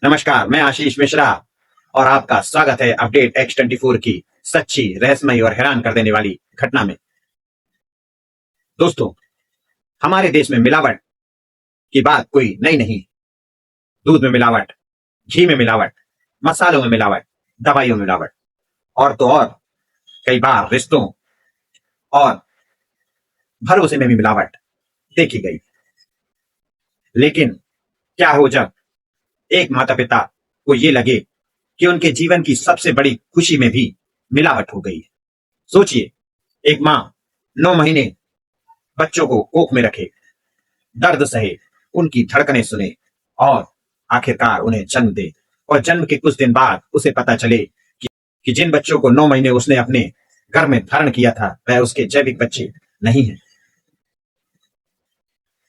नमस्कार, मैं आशीष मिश्रा और आपका स्वागत है अपडेट X24 की सच्ची, रहस्यमयी और हैरान कर देने वाली घटना में। दोस्तों, हमारे देश में मिलावट की बात कोई नई नहीं। दूध में मिलावट, घी में मिलावट, मसालों में मिलावट, दवाइयों में मिलावट और तो और कई बार रिश्तों और भरोसे में भी मिलावट देखी गई। लेकिन क्या हो जब एक माता पिता को ये लगे कि उनके जीवन की सबसे बड़ी खुशी में भी मिलावट हो गई है। सोचिए, एक माँ 9 महीने बच्चों को कोख में रखे, दर्द सहे, उनकी धड़कनें सुने और आखिरकार उन्हें जन्म दे और जन्म के कुछ दिन बाद उसे पता चले कि जिन बच्चों को 9 महीने उसने अपने घर में धारण किया था वह उसके जैविक बच्चे नहीं है।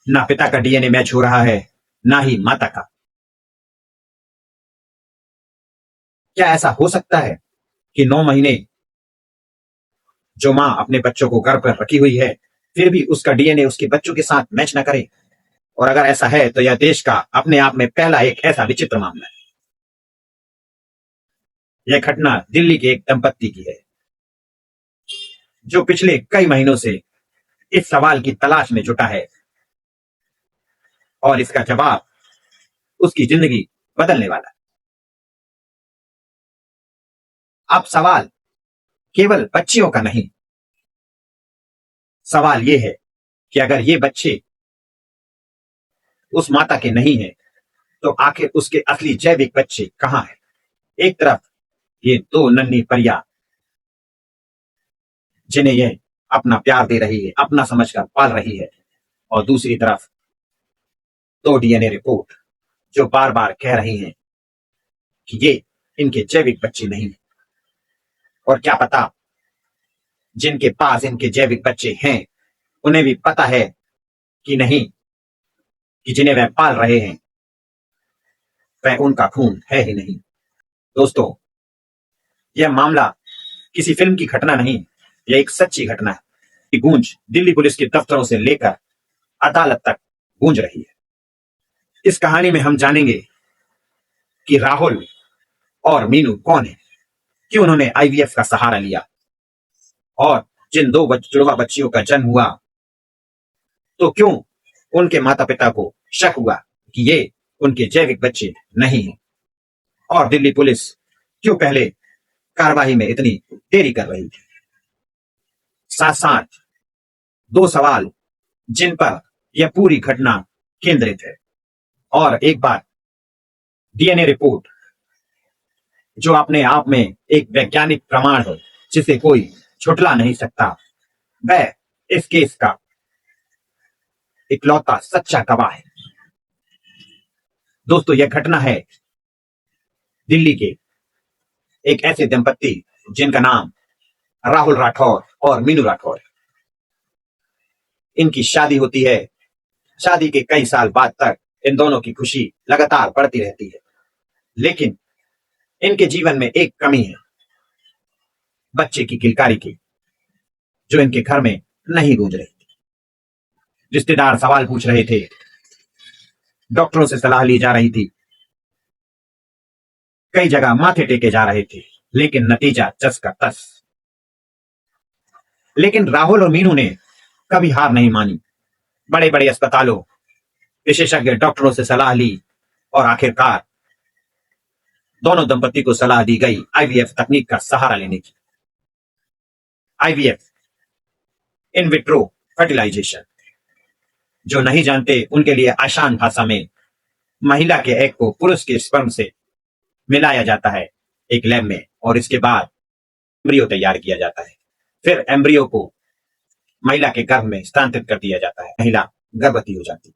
ना पिता का डीएनए मैच हो रहा है, ना ही माता का। क्या ऐसा हो सकता है कि 9 महीने जो माँ अपने बच्चों को गर्भ पर रखी हुई है फिर भी उसका डीएनए उसके बच्चों के साथ मैच न करे? और अगर ऐसा है तो यह देश का अपने आप में पहला एक ऐसा विचित्र मामला है। यह घटना दिल्ली के एक दंपत्ति की है जो पिछले कई महीनों से इस सवाल की तलाश में जुटा है और इसका जवाब उसकी जिंदगी बदलने वाला है। अब सवाल केवल बच्चियों का नहीं, सवाल यह है कि अगर ये बच्चे उस माता के नहीं हैं तो आखिर उसके असली जैविक बच्चे कहां हैं? एक तरफ ये दो नन्ही परियां जिन्हें यह अपना प्यार दे रही है, अपना समझकर पाल रही है, और दूसरी तरफ दो डीएनए रिपोर्ट जो बार बार कह रही हैं कि ये इनके जैविक बच्चे नहीं हैं। और क्या पता जिनके पास इनके जैविक बच्चे हैं उन्हें भी पता है कि नहीं, कि जिन्हें वह पाल रहे हैं वह उनका खून है ही नहीं। दोस्तों, यह मामला किसी फिल्म की घटना नहीं, यह एक सच्ची घटना है कि गूंज दिल्ली पुलिस के दफ्तरों से लेकर अदालत तक गूंज रही है। इस कहानी में हम जानेंगे कि राहुल और मीनू कौन है, क्यों उन्होंने आईवीएफ का सहारा लिया, और जिन दो जुड़वा बच्चियों का जन्म हुआ तो क्यों उनके माता पिता को शक हुआ कि ये उनके जैविक बच्चे नहीं हैं, और दिल्ली पुलिस क्यों पहले कार्रवाई में इतनी देरी कर रही थी। साथ साथ दो सवाल जिन पर यह पूरी घटना केंद्रित है, और एक बात, डीएनए रिपोर्ट जो अपने आप में एक वैज्ञानिक प्रमाण है जिसे कोई झुठला नहीं सकता, वह इस केस का इकलौता सच्चा गवाह है। दोस्तों, यह घटना है दिल्ली के एक ऐसे दंपत्ति जिनका नाम राहुल राठौर और मीनू राठौर है। इनकी शादी होती है, शादी के कई साल बाद तक इन दोनों की खुशी लगातार बढ़ती रहती है, लेकिन इनके जीवन में एक कमी है, बच्चे की किलकारी की, जो इनके घर में नहीं गूंज रही थी। रिश्तेदार सवाल पूछ रहे थे, डॉक्टरों से सलाह ली जा रही थी, कई जगह माथे टेके जा रहे थे, लेकिन नतीजा जस का तस। लेकिन राहुल और मीनू ने कभी हार नहीं मानी। बड़े बड़े अस्पतालों, विशेषज्ञ डॉक्टरों से सलाह ली और आखिरकार दोनों दंपति को सलाह दी गई आईवीएफ तकनीक का सहारा लेने की। IVF, in vitro fertilization. जो नहीं जानते उनके लिए आसान भाषा में, महिला के एग को पुरुष के स्पर्म से मिलाया जाता है एक लैब में, और इसके बाद एम्ब्रियो तैयार किया जाता है। फिर एम्ब्रियो को महिला के गर्भ में स्थानांतरित कर दिया जाता है, महिला गर्भवती हो जाती है।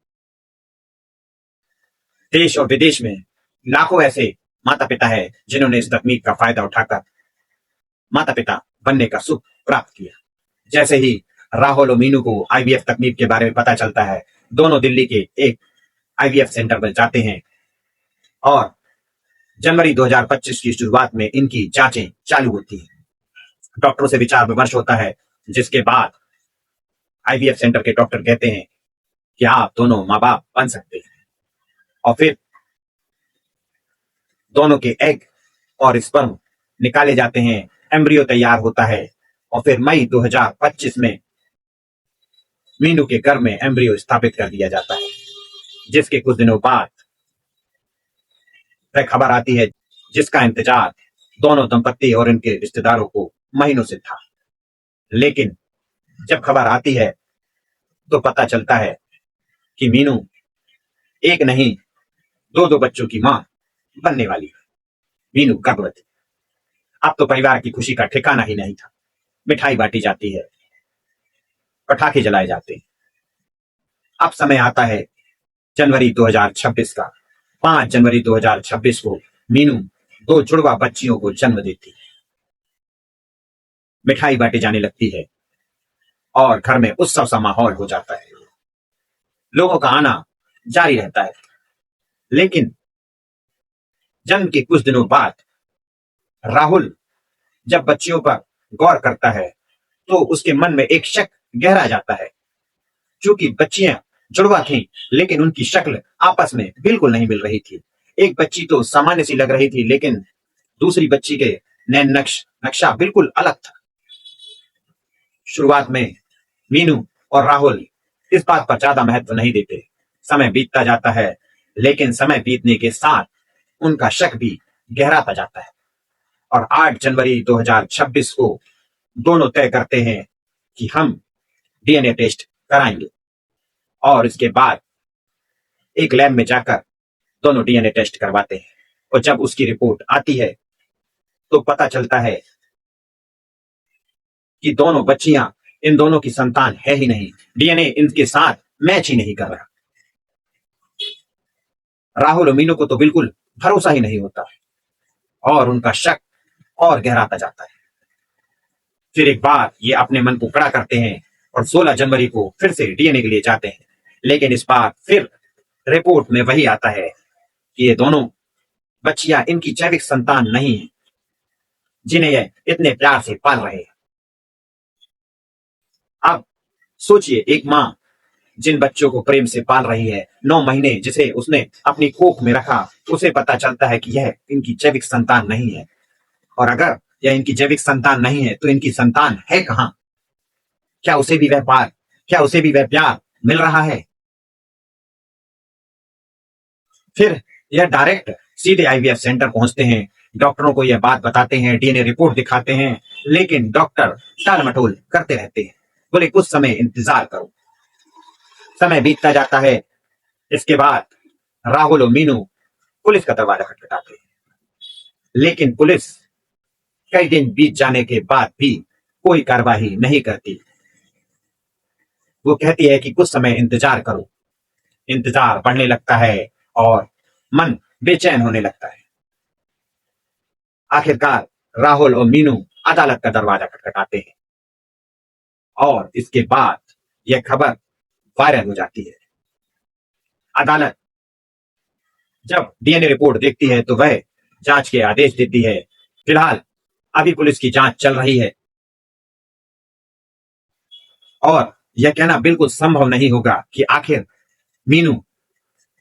देश और विदेश में लाखों ऐसे माता पिता है जिन्होंने इस तकनीक का फायदा उठाकर माता पिता बनने का सुख प्राप्त किया। जैसे ही राहुल और मीनू को आईवीएफ तकनीक के बारे में पता चलता है, दोनों दिल्ली के एक आईवीएफ सेंटर पर जाते हैं और जनवरी 2025 की शुरुआत में इनकी जांचें चालू होती हैं। डॉक्टरों से विचार विमर्श होता है, जिसके बाद आईवीएफ सेंटर के डॉक्टर कहते हैं कि आप दोनों माँ बाप बन सकते हैं। और फिर दोनों के एग और स्पर्म निकाले जाते हैं, एम्ब्रियो तैयार होता है और फिर मई 2025 में मीनू के गर्भ में एम्ब्रियो स्थापित कर दिया जाता है, जिसके कुछ दिनों बाद वह खबर आती है जिसका इंतजार दोनों दंपत्ति और इनके रिश्तेदारों को महीनों से था। लेकिन जब खबर आती है तो पता चलता है कि मीनू एक नहीं दो दो बच्चों की मां बनने वाली है। मीनू गर्भवती। अब तो परिवार की खुशी का ठिकाना ही नहीं था। मिठाई बांटी जाती है, पटाखे जलाए जाते हैं। अब समय आता है जनवरी 2026 का। 5 जनवरी 2026 को मीनू 2 जुड़वा बच्चियों को जन्म देती है। मिठाई बांटी जाने लगती है और घर में उत्सव सा माहौल हो जाता है। लोगों का आना जारी रहता है। लेकिन जन्म के कुछ दिनों बाद राहुल जब बच्चियों पर गौर करता है तो उसके मन में एक शक गहरा जाता है। चूंकि बच्चियां जुड़वा थीं, लेकिन उनकी शक्ल आपस में बिल्कुल नहीं मिल रही थी। एक बच्ची तो सामान्य सी लग रही थी, लेकिन दूसरी बच्ची के नैन नक्शा बिल्कुल अलग था। शुरुआत में मीनू और राहुल इस बात पर ज्यादा महत्व नहीं देते। समय बीतता जाता है, लेकिन समय बीतने के साथ उनका शक भी गहराता जाता है और 8 जनवरी 2026 को दोनों तय करते हैं कि हम डीएनए टेस्ट कराएंगे। और इसके बाद एक लैब में जाकर दोनों डीएनए टेस्ट करवाते हैं और जब उसकी रिपोर्ट आती है तो पता चलता है कि दोनों बच्चियां इन दोनों की संतान है ही नहीं। डीएनए इनके साथ मैच ही नहीं कर रहा। राहुल और मीनू को तो बिल्कुल भरोसा ही नहीं होता और उनका शक और गहराता जाता है। फिर एक बार ये अपने मन को कड़ा करते हैं और 16 जनवरी को फिर से डीएनए के लिए जाते हैं। लेकिन इस बार फिर रिपोर्ट में वही आता है कि ये दोनों बच्चियां इनकी जैविक संतान नहीं है, जिन्हें ये इतने प्यार से पाल रहे हैं। अब सोचिए, एक मां जिन बच्चों को प्रेम से पाल रही है, 9 महीने जिसे उसने अपनी कोख में रखा, उसे पता चलता है कि यह इनकी जैविक संतान नहीं है। और अगर यह इनकी जैविक संतान नहीं है तो इनकी संतान है कहां? क्या उसे भी वह प्यार मिल रहा है? फिर यह डायरेक्ट सीधे आईवीएफ सेंटर पहुंचते हैं। डॉक्टरों को यह बात बताते हैं, डीएनए रिपोर्ट दिखाते हैं, लेकिन डॉक्टर टाल मटोल करते रहते हैं। बोले कुछ समय इंतजार करो। समय बीतता जाता है। इसके बाद राहुल और मीनू पुलिस का दरवाजा खटखटाते हैं, लेकिन पुलिस कई दिन बीत जाने के बाद भी कोई कार्रवाई नहीं करती। वो कहती है कि कुछ समय इंतजार करो। इंतजार बढ़ने लगता है और मन बेचैन होने लगता है। आखिरकार राहुल और मीनू अदालत का दरवाजा खटखटाते हैं और इसके बाद यह खबर वायरल हो जाती है। अदालत जब डीएनए रिपोर्ट देखती है तो वह जांच के आदेश देती है। फिलहाल अभी पुलिस की जांच चल रही है और यह कहना बिल्कुल संभव नहीं होगा कि आखिर मीनू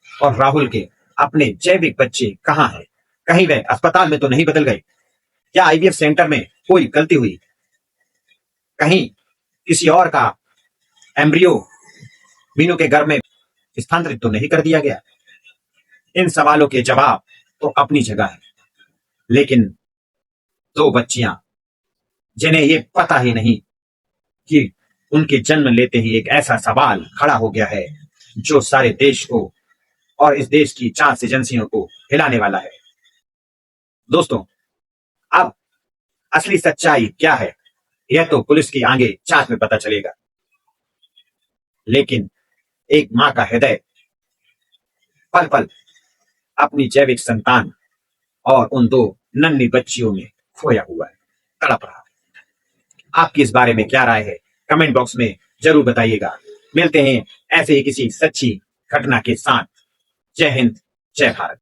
और राहुल के अपने जैविक बच्चे कहां हैं। कहीं वे अस्पताल में तो नहीं बदल गए? क्या आईवीएफ सेंटर में कोई गलती हुई? कहीं किसी और का एम्ब्रियो मीनू के गर्भ में स्थानांतरित तो नहीं कर दिया गया? इन सवालों के जवाब तो अपनी जगह है, लेकिन 2 बच्चियां जिन्हें ये पता ही नहीं कि उनके जन्म लेते ही एक ऐसा सवाल खड़ा हो गया है जो सारे देश को और इस देश की जांच एजेंसियों को हिलाने वाला है। दोस्तों, अब असली सच्चाई क्या है यह तो पुलिस की आगे जांच में पता चलेगा, लेकिन एक मां का हृदय पल पल अपनी जैविक संतान और उन 2 नन्ही बच्चियों में खोया हुआ है, तड़प रहा है। आपकी इस बारे में क्या राय है? कमेंट बॉक्स में जरूर बताइएगा। मिलते हैं ऐसे ही किसी सच्ची घटना के साथ। जय हिंद, जय भारत।